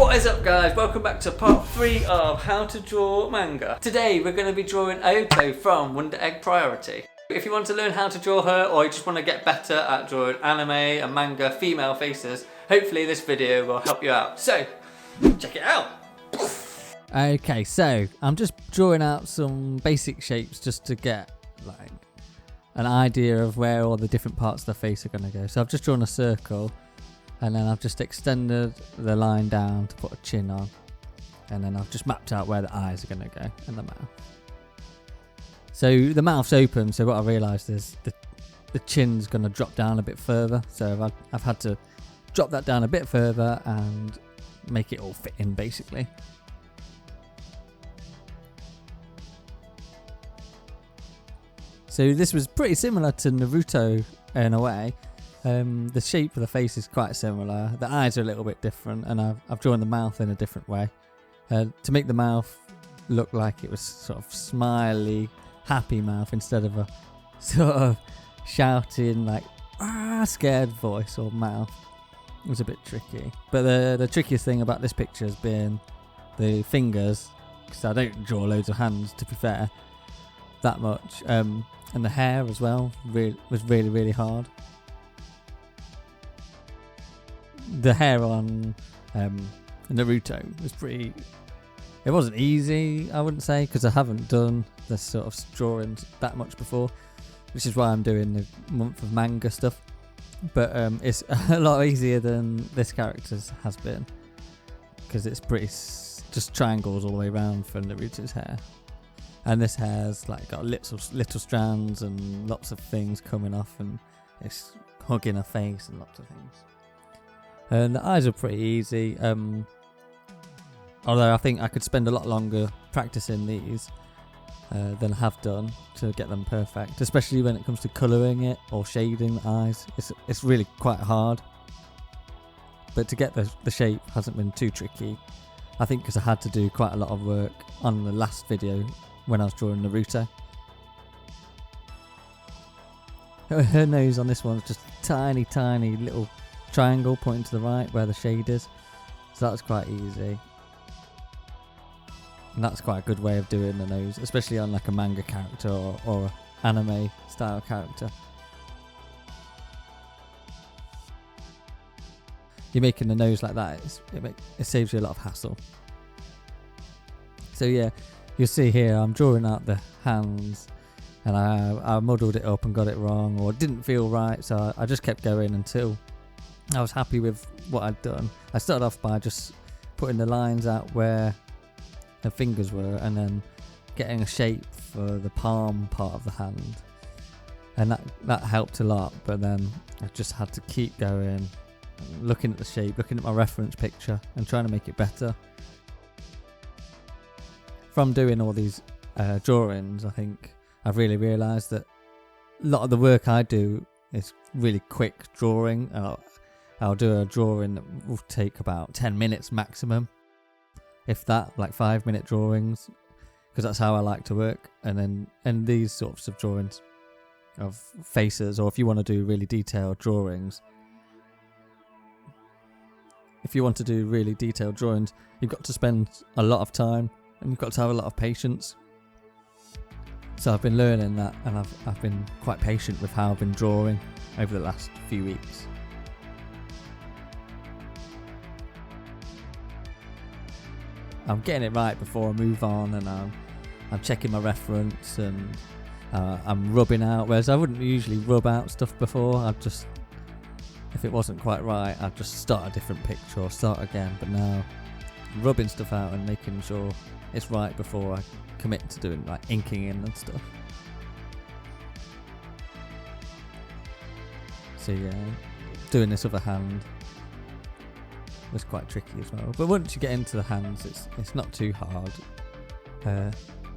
What is up guys, welcome back to part 3 of How to Draw Manga. Today we're going to be drawing Ohto from Wonder Egg Priority. If you want to learn how to draw her, or you just want to get better at drawing anime and manga female faces, hopefully this video will help you out. So, check it out! Okay, so I'm just drawing out some basic shapes just to get like an idea of where all the different parts of the face are going to go. So I've just drawn a circle, and then I've just extended the line down to put a chin on, and then I've just mapped out where the eyes are going to go and the mouth. So the mouth's open, so what I realised is the chin's going to drop down a bit further, so I've had to drop that down a bit further and make it all fit in basically. So this was pretty similar to Naruto in a way. The shape of the face is quite similar. The eyes are a little bit different, and I've drawn the mouth in a different way to make the mouth look like it was sort of smiley, happy mouth instead of a sort of shouting like scared voice or mouth. It was a bit tricky, but the trickiest thing about this picture has been the fingers, because I don't draw loads of hands to be fair that much, and the hair as well was really hard. The hair on Naruto was it wasn't easy, I wouldn't say, because I haven't done this sort of drawings that much before, which is why I'm doing the month of manga stuff. But it's a lot easier than this character's has been, because it's pretty just triangles all the way around for Naruto's hair. And this hair's like got little strands and lots of things coming off, and it's hugging her face and lots of things. And the eyes are pretty easy, although I think I could spend a lot longer practicing these than I have done to get them perfect, especially when it comes to colouring it or shading the eyes. It's really quite hard, but to get the shape hasn't been too tricky, I think, because I had to do quite a lot of work on the last video when I was drawing Naruto. Her nose on this one is just a tiny little triangle pointing to the right where the shade is, so that's quite easy, and that's quite a good way of doing the nose, especially on like a manga character or anime style character. You're making the nose like that, it saves you a lot of hassle. So yeah, you'll see here I'm drawing out the hands, and I muddled it up and got it wrong, or it didn't feel right, so I just kept going until I was happy with what I'd done. I started off by just putting the lines out where her fingers were, and then getting a shape for the palm part of the hand, and that helped a lot. But then I just had to keep going, looking at the shape, looking at my reference picture and trying to make it better. From doing all these drawings, I think I've really realised that a lot of the work I do is really quick drawing. I'll do a drawing that will take about 10 minutes maximum, if that, like 5-minute drawings, because that's how I like to work. And these sorts of drawings of faces, or if you want to do really detailed drawings, you've got to spend a lot of time, and you've got to have a lot of patience. So I've been learning that, and I've been quite patient with how I've been drawing over the last few weeks. I'm getting it right before I move on, and I'm checking my reference, and I'm rubbing out, whereas I wouldn't usually rub out stuff before. If it wasn't quite right, I'd just start a different picture or start again. But now I'm rubbing stuff out and making sure it's right before I commit to doing like inking in and stuff. So yeah, doing this other hand was quite tricky as well, but once you get into the hands, it's not too hard.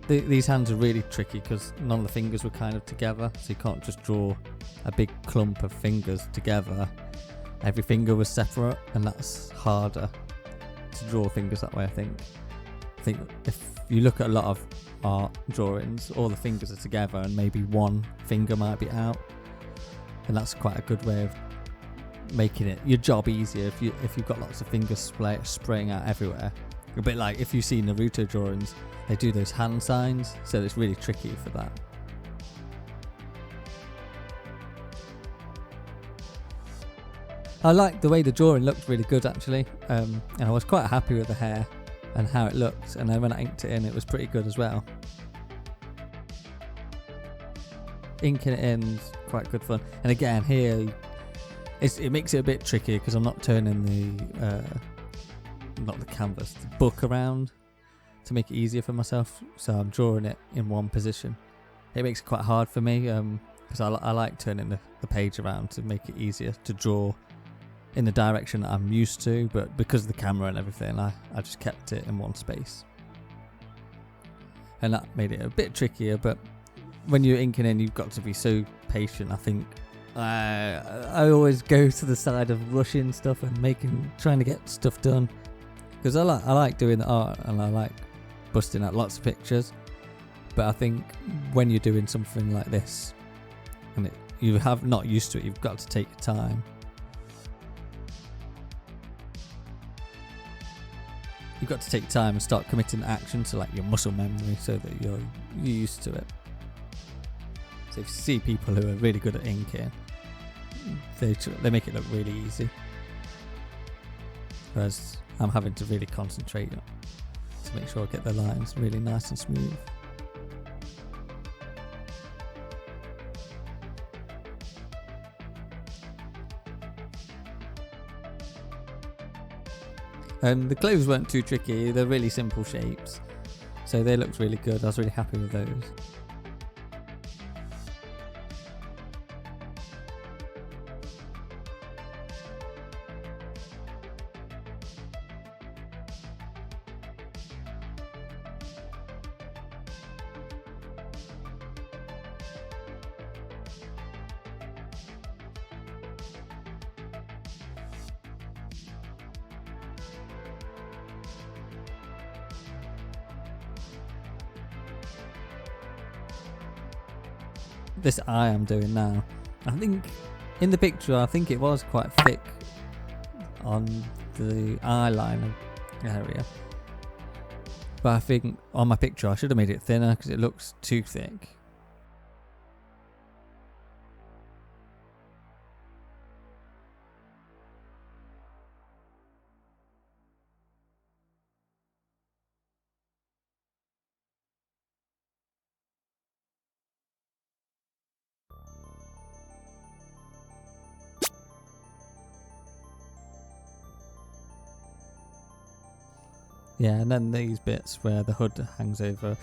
These hands are really tricky because none of the fingers were kind of together, so you can't just draw a big clump of fingers together. Every finger was separate, and that's harder to draw fingers that way. I think if you look at a lot of art drawings, all the fingers are together and maybe one finger might be out, and that's quite a good way of making it your job easier if you've got lots of fingers spraying out everywhere. A bit like if you see Naruto drawings, they do those hand signs, so it's really tricky for that. I like the way the drawing looked really good actually, and I was quite happy with the hair and how it looked, and then when I inked it in it was pretty good as well. Inking it in is quite good fun, and again here it makes it a bit tricky because I'm not turning the not the canvas, the book around to make it easier for myself, so I'm drawing it in one position. It makes it quite hard for me because I like turning the page around to make it easier to draw in the direction that I'm used to, but because of the camera and everything I just kept it in one space, and that made it a bit trickier. But when you're inking in, you've got to be so patient. I think I always go to the side of rushing stuff and trying to get stuff done, because I like doing the art and I like busting out lots of pictures. But I think when you're doing something like this and you have not used to it, you've got to take your time. You've got to take time and start committing action to like your muscle memory so that you're used to it. So if you see people who are really good at inking, they make it look really easy, whereas I'm having to really concentrate to make sure I get the lines really nice and smooth. The clothes weren't too tricky, they're really simple shapes, so they looked really good. I was really happy with those. This eye I'm doing now, I think in the picture I think it was quite thick on the eyeliner area, but I think on my picture I should have made it thinner because it looks too thick. Yeah, and then these bits where the hood hangs over.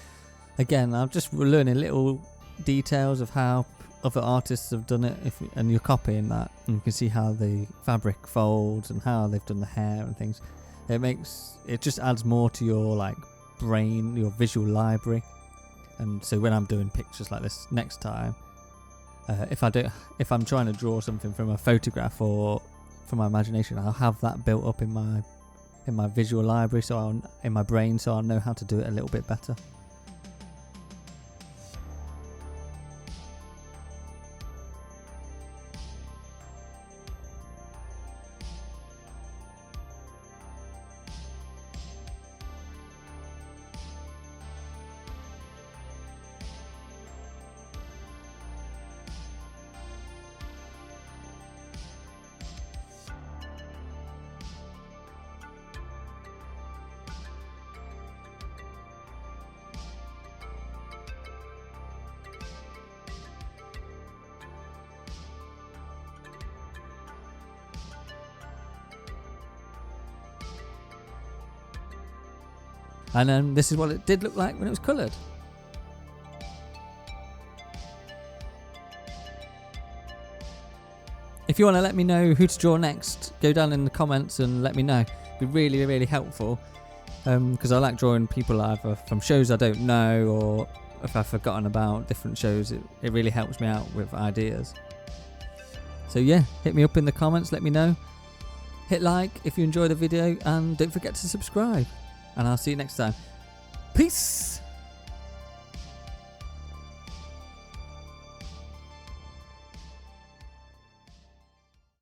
Again, I'm just learning little details of how other artists have done it, and you're copying that, and you can see how the fabric folds and how they've done the hair and things. It just adds more to your like brain, your visual library. And so when I'm doing pictures like this next time, if I'm trying to draw something from a photograph or from my imagination, I'll have that built up in my visual library, in my brain, so I'll know how to do it a little bit better. And then this is what it did look like when it was coloured. If you want to let me know who to draw next, go down in the comments and let me know. It'd be really, really helpful. Because I like drawing people either from shows I don't know, or if I've forgotten about different shows, it really helps me out with ideas. So yeah, hit me up in the comments, let me know. Hit like if you enjoyed the video, and don't forget to subscribe. And I'll see you next time. Peace!